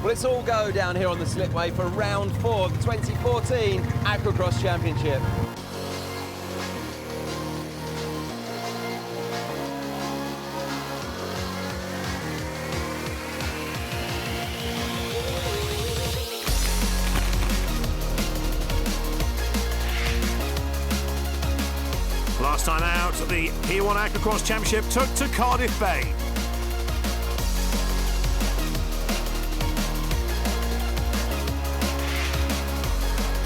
Well, it's all go down here on the slipway for round 4 of the 2014 AquaX Championship. Last time out, the P1 AquaX Championship took to Cardiff Bay.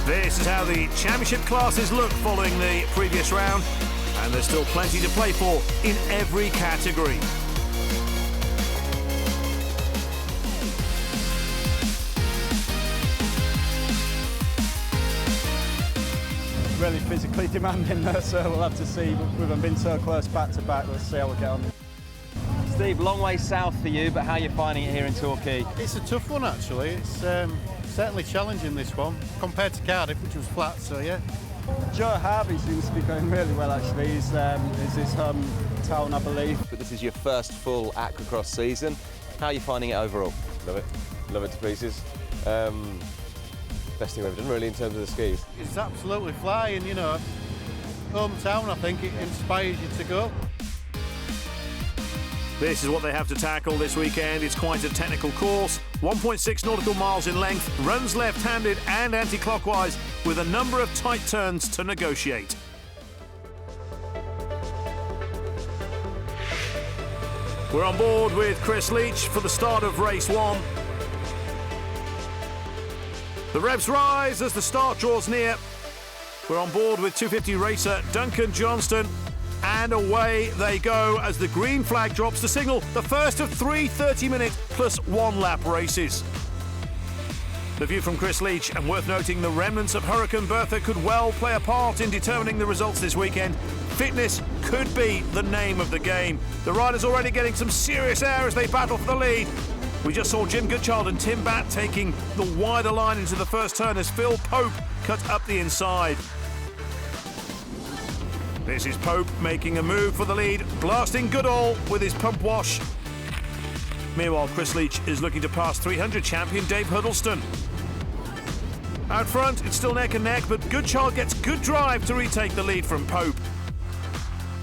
This is how the championship classes look following the previous round, and there's still plenty to play for in every category. Really physically demanding there, so we'll have to see. With them being so close back to back, let's see how we get on. Steve, long way south for you, but how are you finding it here in Torquay? It's a tough one actually. It's certainly challenging, this one, compared to Cardiff, which was flat, so yeah. Joe Harvey seems to be going really well actually. He's his hometown, I believe. But this is your first full AquaX season. How are you finding it overall? Love it. Love it to pieces. Best thing we've ever done really in terms of the skis. It's absolutely flying, you know. Hometown, I think, it inspires you to go. This is what they have to tackle this weekend. It's quite a technical course. 1.6 nautical miles in length, runs left-handed and anti-clockwise, with a number of tight turns to negotiate. We're on board with Chris Leach for the start of race 1. The revs rise as the start draws near. We're on board with 250 racer Duncan Johnston, and away they go as the green flag drops to signal the first of 3 30-minute plus 1 lap races. The view from Chris Leach, and worth noting the remnants of Hurricane Bertha could well play a part in determining the results this weekend. Fitness could be the name of the game. The riders already getting some serious air as they battle for the lead. We just saw Jim Goodchild and Tim Batt taking the wider line into the first turn as Phil Pope cut up the inside. This is Pope making a move for the lead, blasting Goodall with his pump wash. Meanwhile, Chris Leach is looking to pass 300 champion Dave Huddleston. Out front, it's still neck and neck, but Goodchild gets good drive to retake the lead from Pope.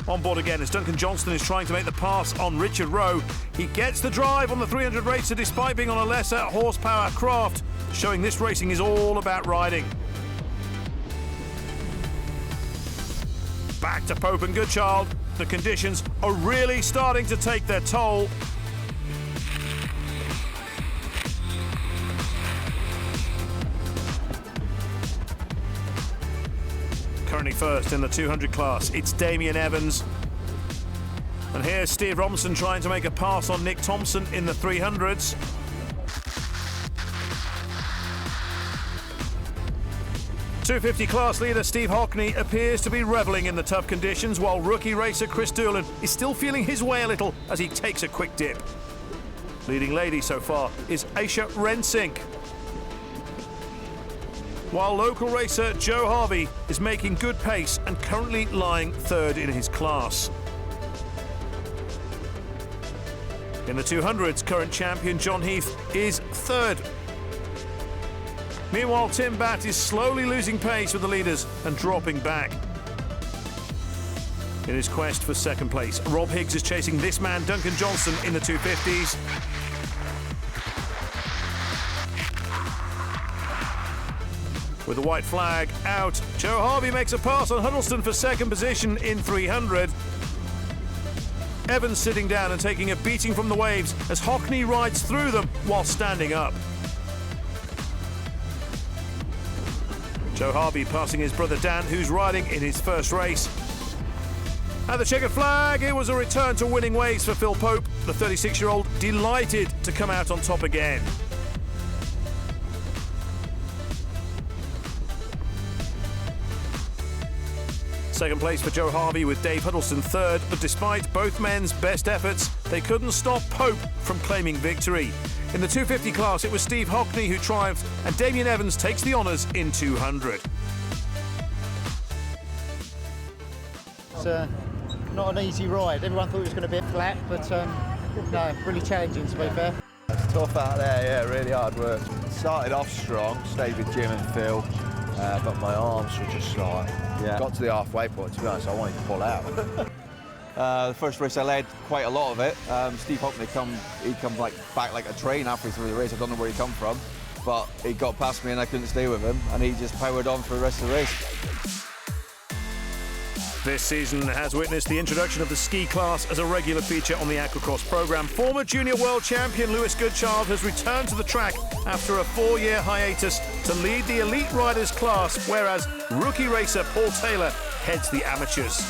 On board again as Duncan Johnston is trying to make the pass on Richard Rowe. He gets the drive on the 300 racer despite being on a lesser horsepower craft, showing this racing is all about riding. Back to Pope and Goodchild. The conditions are really starting to take their toll. Currently first in the 200 class, it's Damien Evans. And here's Steve Robinson trying to make a pass on Nick Thompson in the 300s. .250 class leader Steve Hockney appears to be revelling in the tough conditions, while rookie racer Chris Doolan is still feeling his way a little as he takes a quick dip. Leading lady so far is Aisha Rensink, while local racer Joe Harvey is making good pace and currently lying third in his class. In the 200s, current champion John Heath is third. Meanwhile, Tim Batt is slowly losing pace with the leaders and dropping back. In his quest for second place, Rob Higgs is chasing this man, Duncan Johnston, in the 250s. With the white flag out, Joe Harvey makes a pass on Huddleston for second position in 300. Evans sitting down and taking a beating from the waves as Hockney rides through them while standing up. Joe Harvey passing his brother Dan, who's riding in his first race. At the checkered flag, it was a return to winning ways for Phil Pope, the 36-year-old delighted to come out on top again. Second place for Joe Harvey with Dave Huddleston third, but despite both men's best efforts, they couldn't stop Pope from claiming victory. In the 250 class, it was Steve Hockney who triumphed, and Damien Evans takes the honours in 200. It's not an easy ride. Everyone thought it was going to be flat, but no, really challenging to be fair. tough out there, yeah, really hard work. Started off strong, stayed with Jim and Phil, but my arms were just like, got to the halfway point, to be honest, I wanted to pull out. The first race I led quite a lot of it. Steve Hockney come like back like a train halfway through the race. I don't know where he come from, but he got past me and I couldn't stay with him, and he just powered on for the rest of the race. This season has witnessed the introduction of the ski class as a regular feature on the Aquacross programme. Former junior world champion Lewis Goodchild has returned to the track after a 4-year hiatus to lead the elite riders class, whereas rookie racer Paul Taylor heads the amateurs.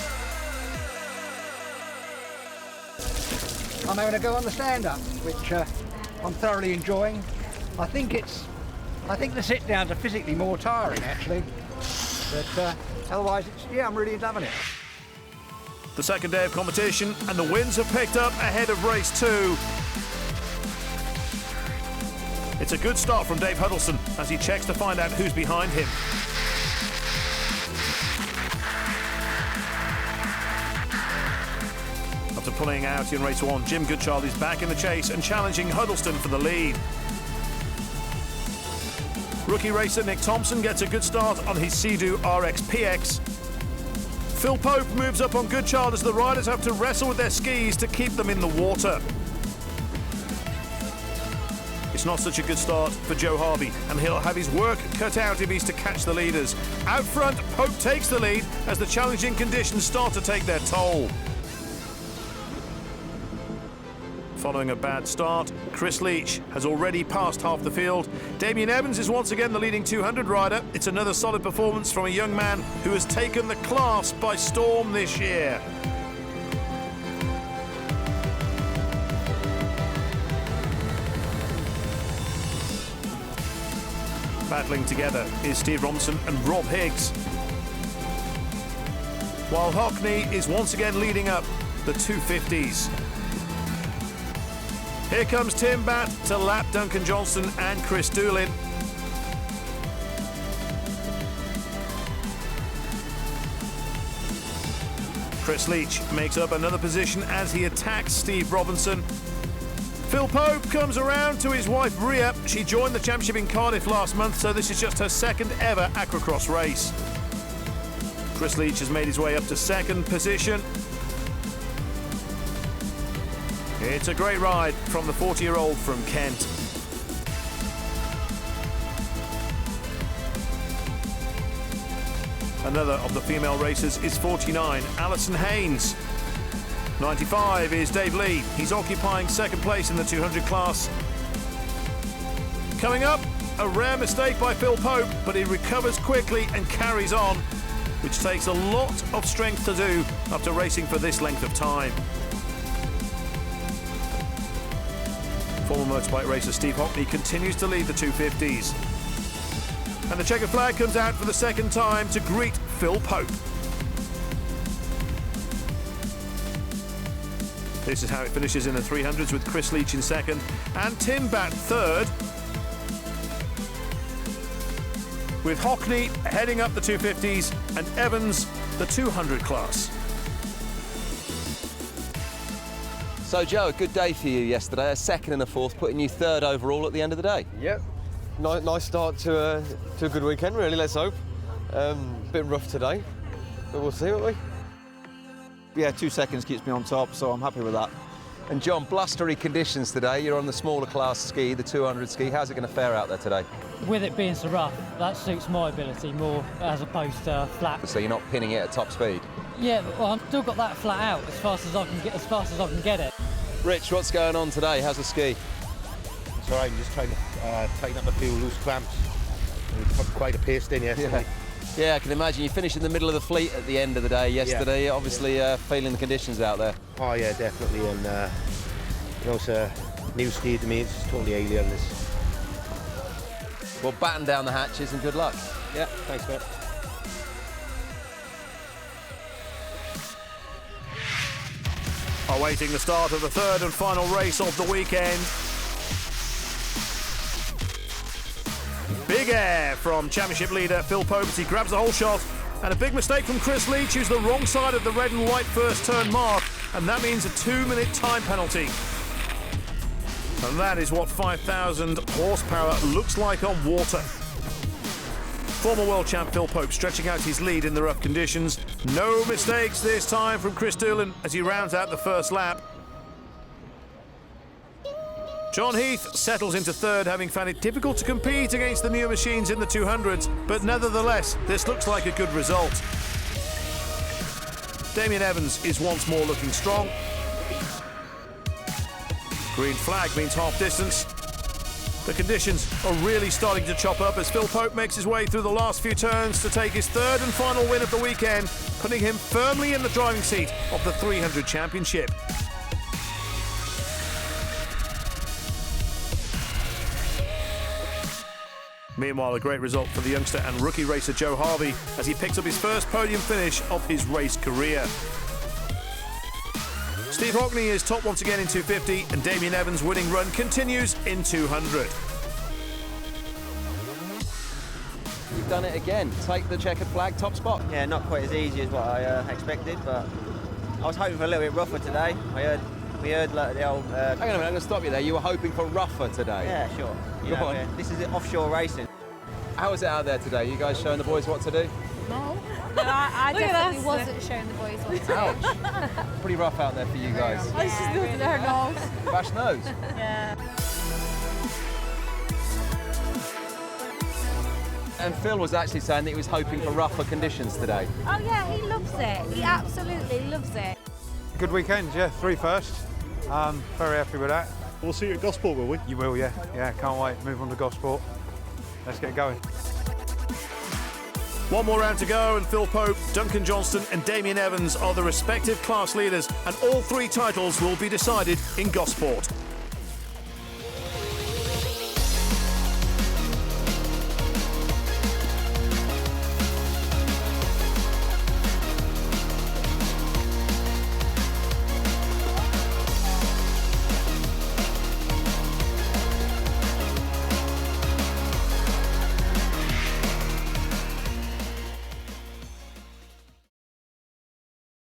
I'm having a go on the stand-up, which I'm thoroughly enjoying. I think the sit-downs are physically more tiring, actually, but otherwise, I'm really loving it. The second day of competition, and the winds have picked up ahead of race 2. It's a good start from Dave Huddleston as he checks to find out who's behind him. After pulling out in race 1, Jim Goodchild is back in the chase and challenging Huddleston for the lead. Rookie racer Nick Thompson gets a good start on his Sea-Doo RX PX. Phil Pope moves up on Goodchild as the riders have to wrestle with their skis to keep them in the water. It's not such a good start for Joe Harvey, and he'll have his work cut out if he's to catch the leaders. Out front, Pope takes the lead as the challenging conditions start to take their toll. Following a bad start, Chris Leach has already passed half the field. Damien Evans is once again the leading 200 rider. It's another solid performance from a young man who has taken the class by storm this year. Battling together is Steve Robinson and Rob Higgs, while Hockney is once again leading up the 250s. Here comes Tim Batt to lap Duncan Johnston and Chris Doolin. Chris Leach makes up another position as he attacks Steve Robinson. Phil Pope comes around to his wife Bria. She joined the championship in Cardiff last month, so this is just her second ever Aquacross race. Chris Leach has made his way up to second position. It's a great ride from the 40-year-old from Kent. Another of the female racers is 49, Alison Haynes. 95 is Dave Lee. He's occupying second place in the 200 class. Coming up, a rare mistake by Phil Pope, but he recovers quickly and carries on, which takes a lot of strength to do after racing for this length of time. Former motorbike racer Steve Hockney continues to lead the 250s. And the checkered flag comes out for the second time to greet Phil Pope. This is how it finishes in the 300s with Chris Leach in second and Tim Batt third, with Hockney heading up the 250s and Evans the 200 class. So Joe, a good day for you yesterday, a second and a fourth, putting you third overall at the end of the day. Yep. Nice start to a good weekend, really, let's hope. Bit rough today, but we'll see, won't we? Yeah, 2 seconds keeps me on top, so I'm happy with that. And John, blustery conditions today. You're on the smaller class ski, the 200 ski. How's it going to fare out there today? With it being so rough, that suits my ability more as opposed to flat. So you're not pinning it at top speed? Yeah, well, I've still got that flat out as fast as I can get it. Rich, what's going on today? How's the ski? It's all right, I'm just trying to tighten up a few loose clamps. We put quite a pace in yesterday. Yeah, I can imagine. You finished in the middle of the fleet at the end of the day yesterday, obviously feeling the conditions out there. Oh yeah, definitely, and you know, it's a new ski to me, it's totally alien. This. Well, batten down the hatches and good luck. Yeah, thanks mate. Awaiting the start of the third and final race of the weekend. Big air from championship leader Phil Pope as he grabs the whole shot, and a big mistake from Chris Leach, who's the wrong side of the red and white first turn mark, and that means a 2-minute time penalty. And that is what 5,000 horsepower looks like on water. Former world champ Phil Pope stretching out his lead in the rough conditions. No mistakes this time from Chris Doolan as he rounds out the first lap. John Heath settles into third, having found it difficult to compete against the newer machines in the 200s, but nevertheless, this looks like a good result. Damien Evans is once more looking strong. Green flag means half distance. The conditions are really starting to chop up as Phil Pope makes his way through the last few turns to take his third and final win of the weekend, putting him firmly in the driving seat of the 300 Championship. Meanwhile, a great result for the youngster and rookie racer Joe Harvey as he picks up his first podium finish of his race career. Steve Hockney is top once again in 250 and Damien Evans' winning run continues in 200. You've done it again. Take the checkered flag, top spot. Yeah, not quite as easy as what I expected, but I was hoping for a little bit rougher today. We heard like the old... Hang on a minute, I'm going to stop you there. You were hoping for rougher today? Yeah, sure. Go on. This is offshore racing. How was it out there today? You guys showing the boys what to do? No, I definitely wasn't showing the boys what to do. Ouch. Pretty rough out there for you guys. I was just looking at her nose. Bash nose? Yeah. And Phil was actually saying that he was hoping for rougher conditions today. Oh yeah, he loves it. He absolutely loves it. Good weekend, yeah, 3 first. Very happy with that. We'll see you at Gosport, will we? You will, yeah. Yeah, can't wait. Move on to Gosport. Let's get going. One more round to go and Phil Pope, Duncan Johnston and Damien Evans are the respective class leaders and all 3 titles will be decided in Gosport.